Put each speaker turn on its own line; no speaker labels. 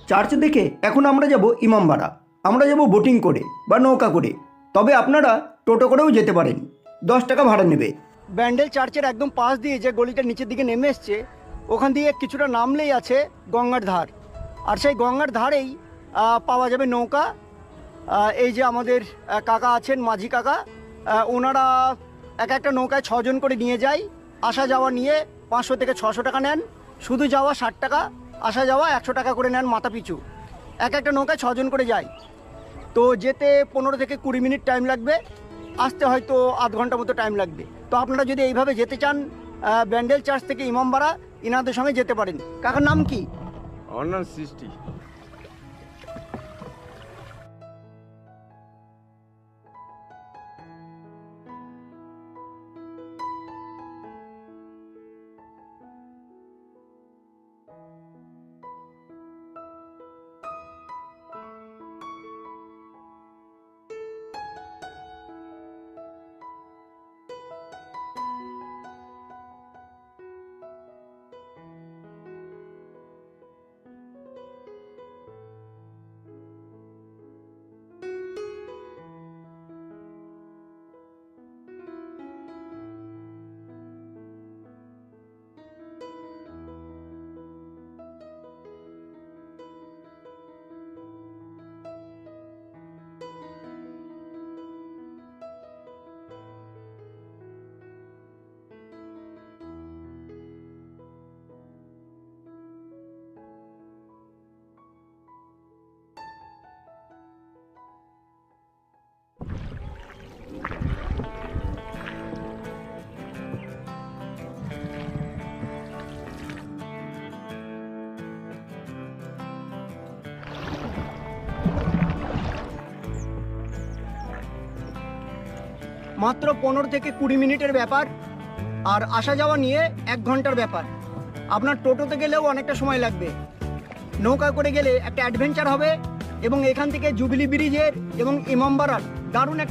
Church দেখে এখন আমরা যাব ইমামবাড়া। আমরা যাব বোটিং করে বা নৌকা করে, তবে আপনারা টোটো করেও যেতে পারেন, 10 টাকা ভাড়া নেবে। ব্যান্ডেল চার্চের একদম পাশ দিয়ে যে গলিটা নিচের দিকে নেমে এসছে, ওখান দিয়ে কিছুটা নামলেই আছে গঙ্গার ধার। আর সেই গঙ্গার ধারেই পাওয়া যাবে নৌকা। এই যে আমাদের কাকা আছেন, মাঝি কাকা, ওনারা এক একটা নৌকায় 6 জন করে নিয়ে যায়। আসা যাওয়া নিয়ে 500 থেকে 600 টাকা নেন। শুধু যাওয়া 60 টাকা, আসা যাওয়া 100 টাকা করে নেন মাথা পিছু। এক একটা নৌকায় 6 জন করে যায়। তো যেতে 15 থেকে 20 মিনিট টাইম লাগবে, আসতে হয়তো আধ ঘন্টা মতো টাইম লাগবে। তো আপনারা যদি এইভাবে যেতে চান ব্যান্ডেল চার্চ থেকে ইমামবাড়া, ইনাদের সঙ্গে যেতে পারেন। কাকার নাম কি?
আমার নাম সৃষ্টি।
মাত্র 15 থেকে 20 মিনিটের ব্যাপার, আর আসা যাওয়া নিয়ে 1 ঘন্টার ব্যাপার। আপনার টোটোতে গেলেও অনেকটা সময় লাগবে। নৌকা করে গেলে একটা অ্যাডভেঞ্চার হবে, এবং এখান থেকে জুবিলি ব্রিজের এবং ইমামবাড়ার দারুণ একটা